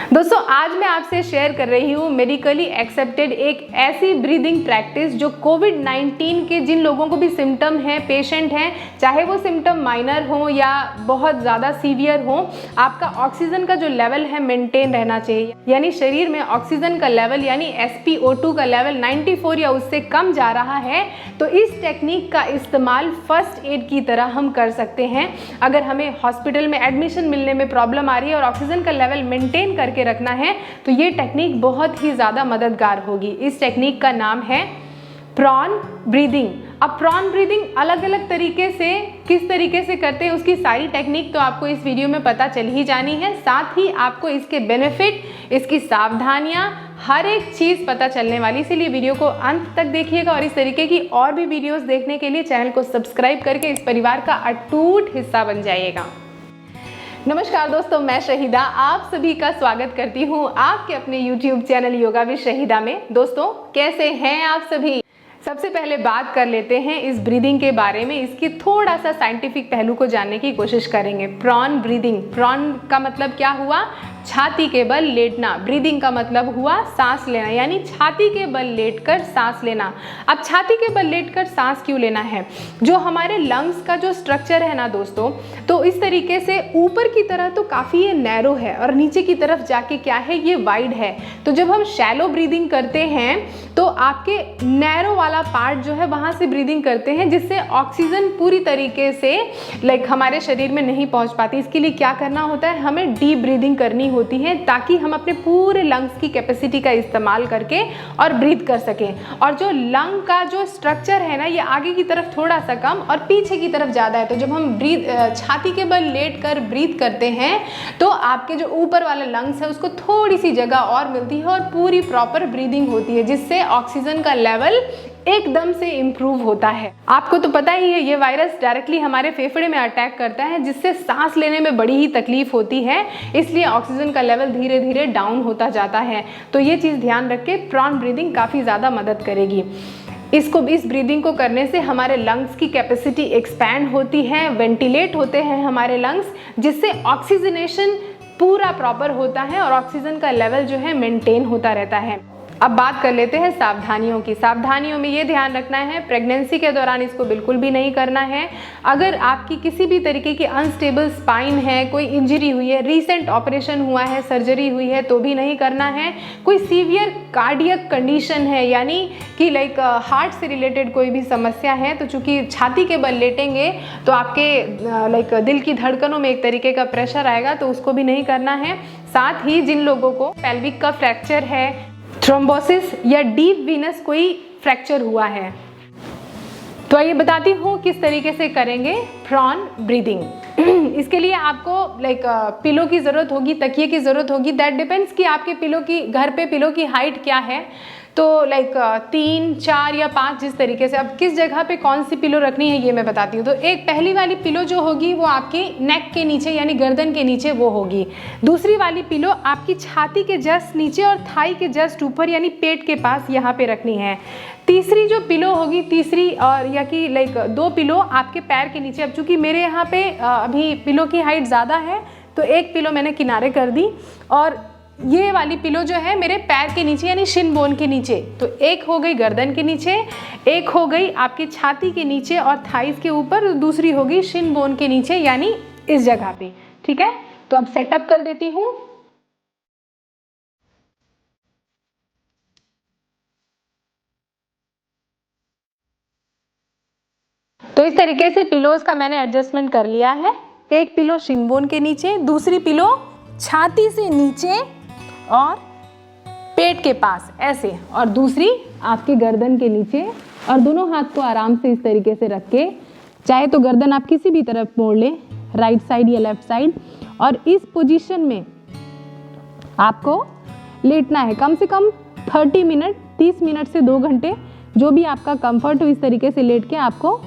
दोस्तों आज मैं आपसे शेयर कर रही हूँ मेडिकली एक्सेप्टेड एक ऐसी ब्रीदिंग प्रैक्टिस जो कोविड-19 के जिन लोगों को भी सिम्टम हैं, पेशेंट हैं, चाहे वो सिम्टम माइनर हो या बहुत ज़्यादा सीवियर हो, आपका ऑक्सीजन का जो लेवल है मेंटेन रहना चाहिए। यानी शरीर में ऑक्सीजन का लेवल यानी SpO2 का लेवल 94 या उससे कम जा रहा है तो इस टेक्निक का इस्तेमाल फर्स्ट एड की तरह हम कर सकते हैं। अगर हमें हॉस्पिटल में एडमिशन मिलने में प्रॉब्लम आ रही है और ऑक्सीजन का लेवल मेंटेन करके रखना है तो ये टेक्निक बहुत ही ज़्यादा मददगार होगी। इस टेक्निक का नाम है प्रॉन ब्रीदिंग। अब प्रॉन ब्रीदिंग अलग अलग तरीके से किस तरीके से करते हैं उसकी सारी टेक्निक तो आपको इस वीडियो में पता चल ही जानी है। साथ ही आपको इसके बेनिफिट, इसकी सावधानियां, हर एक चीज़ पता चलने वाली, इसीलिए वीडियो को अंत तक देखिएगा और इस तरीके की और भी वीडियोस देखने के लिए चैनल को सब्सक्राइब करके इस परिवार का अटूट हिस्सा बन जाइएगा। नमस्कार दोस्तों, मैं शहीदा आप सभी का स्वागत करती हूँ आपके अपने YouTube channel yoga with Shahida में। दोस्तों कैसे हैं आप सभी? सबसे पहले बात कर लेते हैं इस ब्रीदिंग के बारे में। इसकी थोड़ा सा साइंटिफिक पहलू को जानने की कोशिश करेंगे। प्रॉन ब्रीदिंग, प्रॉन का मतलब क्या हुआ? छाती के बल लेटना। ब्रीदिंग का मतलब हुआ सांस लेना, यानी छाती के बल लेटकर सांस लेना। अब छाती के बल लेटकर सांस क्यों लेना है? जो हमारे लंग्स का जो स्ट्रक्चर है ना दोस्तों, तो इस तरीके से ऊपर की तरह तो काफ़ी ये नैरो है और नीचे की तरफ जाके क्या है, ये वाइड है। तो जब हम शैलो ब्रीदिंग करते हैं तो आपके नैरो वाला पार्ट जो है वहाँ से ब्रीदिंग करते हैं, जिससे ऑक्सीजन पूरी तरीके से हमारे शरीर में नहीं पहुँच पाती। इसके लिए क्या करना होता है, हमें डीप ब्रीदिंग करनी होती है ताकि हम अपने पूरे लंग्स की कैपेसिटी का इस्तेमाल करके और ब्रीथ कर सकें। और जो लंग का जो स्ट्रक्चर है ना, ये आगे की तरफ थोड़ा सा कम और पीछे की तरफ ज़्यादा है। तो जब हम छाती के बल लेट कर ब्रीथ करते हैं तो आपके जो ऊपर वाले लंग्स है उसको थोड़ी सी जगह और मिलती है और पूरी प्रॉपर ब्रीदिंग होती है, जिससे ऑक्सीजन का लेवल एकदम से इम्प्रूव होता है। आपको तो पता ही है ये वायरस डायरेक्टली हमारे फेफड़े में अटैक करता है, जिससे सांस लेने में बड़ी ही तकलीफ होती है। इसलिए ऑक्सीजन का लेवल धीरे धीरे डाउन होता जाता है। तो ये चीज़ ध्यान रख के प्रॉन ब्रीदिंग काफ़ी ज़्यादा मदद करेगी। इस ब्रीदिंग को करने से हमारे लंग्स की कैपेसिटी एक्सपैंड होती है, वेंटिलेट होते हैं हमारे लंग्स, जिससे ऑक्सीजनेशन पूरा प्रॉपर होता है और ऑक्सीजन का लेवल जो है मेंटेन होता रहता है। अब बात कर लेते हैं सावधानियों की। सावधानियों में ये ध्यान रखना है, प्रेगनेंसी के दौरान इसको बिल्कुल भी नहीं करना है। अगर आपकी किसी भी तरीके की अनस्टेबल स्पाइन है, कोई इंजरी हुई है, रीसेंट ऑपरेशन हुआ है, सर्जरी हुई है तो भी नहीं करना है। कोई सीवियर कार्डियक कंडीशन है, यानी कि हार्ट से रिलेटेड कोई भी समस्या है, तो चूंकि छाती के बल लेटेंगे तो आपके दिल की धड़कनों में एक तरीके का प्रेशर आएगा, तो उसको भी नहीं करना है। साथ ही जिन लोगों को पेल्विक का फ्रैक्चर है, थ्रोम्बोसिस या डीप वीनस कोई फ्रैक्चर हुआ है, तो आइए बताती हूँ किस तरीके से करेंगे प्रॉन ब्रीदिंग। इसके लिए आपको पिलो की ज़रूरत होगी, तकिए की ज़रूरत होगी। दैट डिपेंड्स कि आपके घर पे पिलो की हाइट क्या है। तो 3, 4 या 5 जिस तरीके से, अब किस जगह पे कौन सी पिलो रखनी है ये मैं बताती हूँ। तो एक पहली वाली पिलो जो होगी वो आपकी नेक के नीचे यानी गर्दन के नीचे वो होगी। दूसरी वाली पिलो आपकी छाती के जस्ट नीचे और थाई के जस्ट ऊपर यानी पेट के पास यहाँ पे रखनी है। तीसरी जो पिलो होगी, तीसरी और या कि 2 पिलो आपके पैर के नीचे। अब चूँकि मेरे यहाँ पे अभी पिलो की हाइट ज़्यादा है तो एक पिलो मैंने किनारे कर दी और ये वाली पिलो जो है मेरे पैर के नीचे यानी शिन बोन के नीचे। तो एक हो गई गर्दन के नीचे, एक हो गई आपकी छाती के नीचे और थाइस के ऊपर, दूसरी होगी शिन बोन के नीचे यानी इस जगह पे। ठीक है, तो अब सेटअप कर देती हूँ। तो इस तरीके से पिलोज का मैंने एडजस्टमेंट कर लिया है। एक पिलो शिन बोन के नीचे, दूसरी पिलो छाती से नीचे और पेट के पास ऐसे, और दूसरी आपके गर्दन के नीचे। और दोनों हाथ को आराम से इस तरीके से रख के, चाहे तो गर्दन आप किसी भी तरफ मोड़ लें, राइट साइड या लेफ्ट साइड, और इस पोजीशन में आपको लेटना है कम से कम 30 मिनट, 30 मिनट से 2 घंटे, जो भी आपका कंफर्ट हो। इस तरीके से लेट के आपको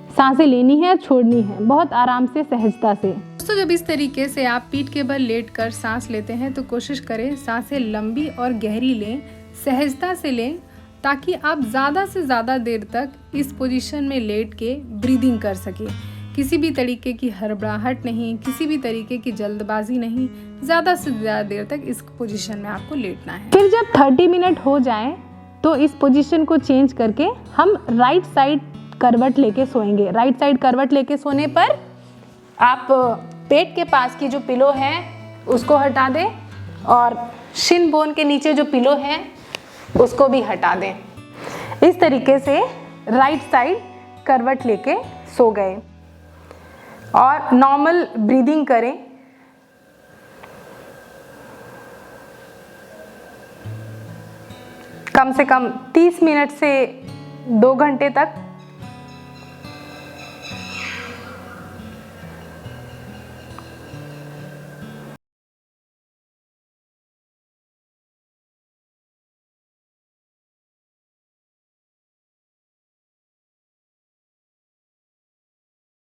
सांसें लेनी है, छोड़नी है, बहुत आराम से, सहजता से। दोस्तों जब इस तरीके से आप पीठ के बल लेट कर सांस लेते हैं तो कोशिश करें सांसें लंबी और गहरी लें, सहजता से लें, ताकि आप ज़्यादा से ज़्यादा देर तक इस पोजीशन में लेट के ब्रीदिंग कर सकें। किसी भी तरीके की हड़बड़ाहट नहीं, किसी भी तरीके की जल्दबाजी नहीं, ज़्यादा से ज़्यादा देर तक इस पोजीशन में आपको लेटना है। फिर जब 30 मिनट हो जाएं तो इस पोजीशन को चेंज करके हम राइट साइड करवट लेके सोएंगे। राइट साइड करवट लेके सोने पर आप पेट के पास की जो पिलो है उसको हटा दें और शिन बोन के नीचे जो पिलो है उसको भी हटा दें। इस तरीके से राइट साइड करवट लेके सो गए और नॉर्मल ब्रीदिंग करें। कम से कम 30 मिनट से 2 घंटे तक।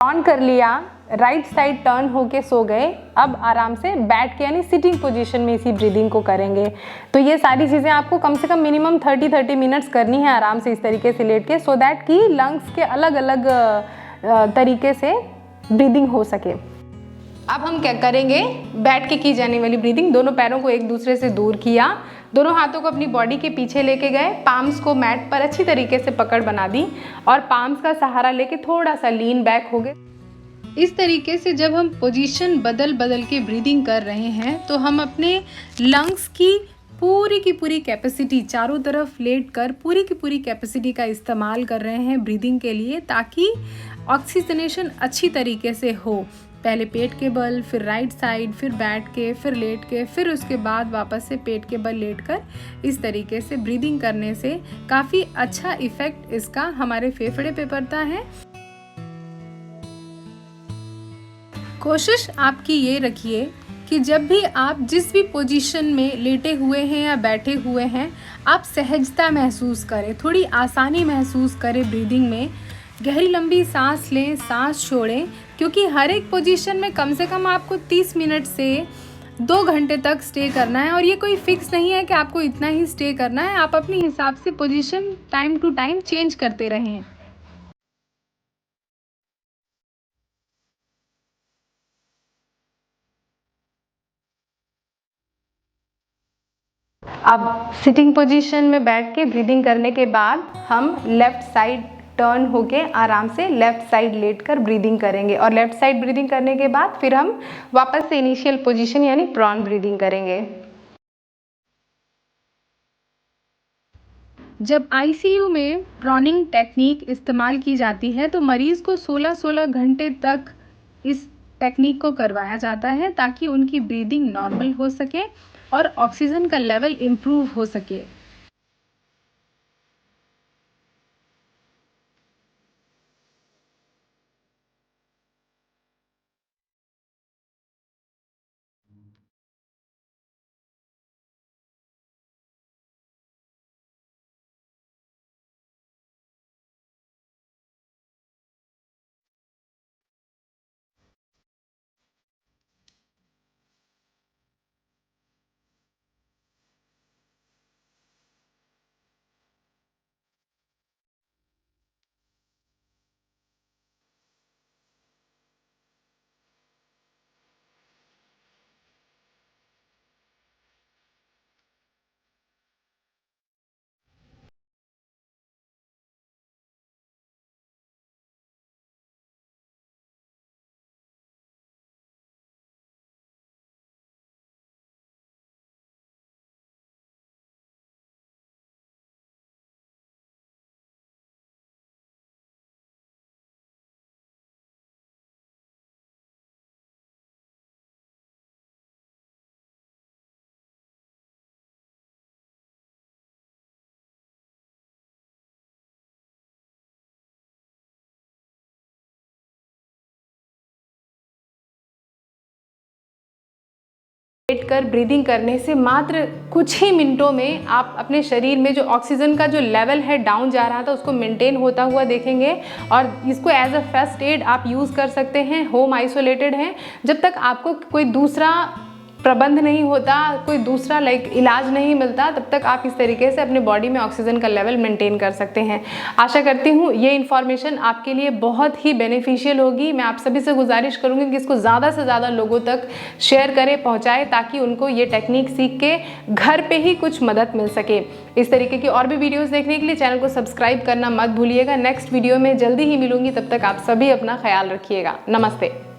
ऑन कर लिया, राइट साइड टर्न होके सो गए। अब आराम से बैठ के यानी सिटिंग पोजीशन में इसी ब्रीदिंग को करेंगे। तो ये सारी चीज़ें आपको कम से कम मिनिमम 30 मिनट्स करनी है आराम से इस तरीके से लेट के, सो दैट कि लंग्स के अलग अलग तरीके से ब्रीदिंग हो सके। अब हम क्या करेंगे, बैठ के की जाने वाली ब्रीदिंग। दोनों पैरों को एक दूसरे से दूर किया, दोनों हाथों को अपनी बॉडी के पीछे लेके गए, पाम्स को मैट पर अच्छी तरीके से पकड़ बना दी और पाम्स का सहारा लेके थोड़ा सा लीन बैक हो गए। इस तरीके से जब हम पोजीशन बदल बदल के ब्रीदिंग कर रहे हैं तो हम अपने लंग्स की पूरी कैपेसिटी चारों तरफ लेट कर पूरी की पूरी कैपेसिटी का इस्तेमाल कर रहे हैं ब्रीदिंग के लिए, ताकि ऑक्सीजनेशन अच्छी तरीके से हो। पहले पेट के बल, फिर राइट साइड, फिर बैठ के, फिर लेट के, फिर उसके बाद वापस से पेट के बल लेट कर इस तरीके से ब्रीदिंग करने से काफ़ी अच्छा इफ़ेक्ट इसका हमारे फेफड़े पे पड़ता है। कोशिश आपकी ये रखिए कि जब भी आप जिस भी पोजीशन में लेटे हुए हैं या बैठे हुए हैं, आप सहजता महसूस करें, थोड़ी आसानी महसूस करें ब्रीदिंग में। गहरी लंबी सांस लें, सांस छोड़ें, क्योंकि हर एक पोजीशन में कम से कम आपको 30 मिनट से 2 घंटे तक स्टे करना है। और ये कोई फिक्स नहीं है कि आपको इतना ही स्टे करना है, आप अपने हिसाब से position time to time change करते रहें। अब सिटिंग पोजीशन में बैठ के ब्रीदिंग करने के बाद हम लेफ़्ट साइड टर्न होके आराम से लेफ़्ट साइड लेटकर ब्रीदिंग करेंगे और लेफ़्ट साइड ब्रीदिंग करने के बाद फिर हम वापस से इनिशियल पोजीशन यानी प्रॉन ब्रीदिंग करेंगे। जब आईसीयू में प्रॉनिंग टेक्निक इस्तेमाल की जाती है तो मरीज़ को 16-16 घंटे तक इस टेक्निक को करवाया जाता है, ताकि उनकी ब्रीदिंग नॉर्मल हो सके और ऑक्सीजन का लेवल इम्प्रूव हो सके। लेट कर ब्रीदिंग करने से मात्र कुछ ही मिनटों में आप अपने शरीर में जो ऑक्सीजन का जो लेवल है डाउन जा रहा था उसको मेंटेन होता हुआ देखेंगे। और इसको एज अ फर्स्ट एड आप यूज़ कर सकते हैं, होम आइसोलेटेड हैं, जब तक आपको कोई दूसरा प्रबंध नहीं होता, कोई दूसरा इलाज नहीं मिलता, तब तक आप इस तरीके से अपने बॉडी में ऑक्सीजन का लेवल मेंटेन कर सकते हैं। आशा करती हूँ ये इन्फॉर्मेशन आपके लिए बहुत ही बेनिफिशियल होगी। मैं आप सभी से गुजारिश करूँगी कि इसको ज़्यादा से ज़्यादा लोगों तक शेयर करें, पहुँचाएँ, ताकि उनको ये टेक्निक सीख के घर पर ही कुछ मदद मिल सके। इस तरीके की और भी वीडियोज़ देखने के लिए चैनल को सब्सक्राइब करना मत भूलिएगा। नेक्स्ट वीडियो में जल्दी ही मिलूंगी, तब तक आप सभी अपना ख्याल रखिएगा। नमस्ते।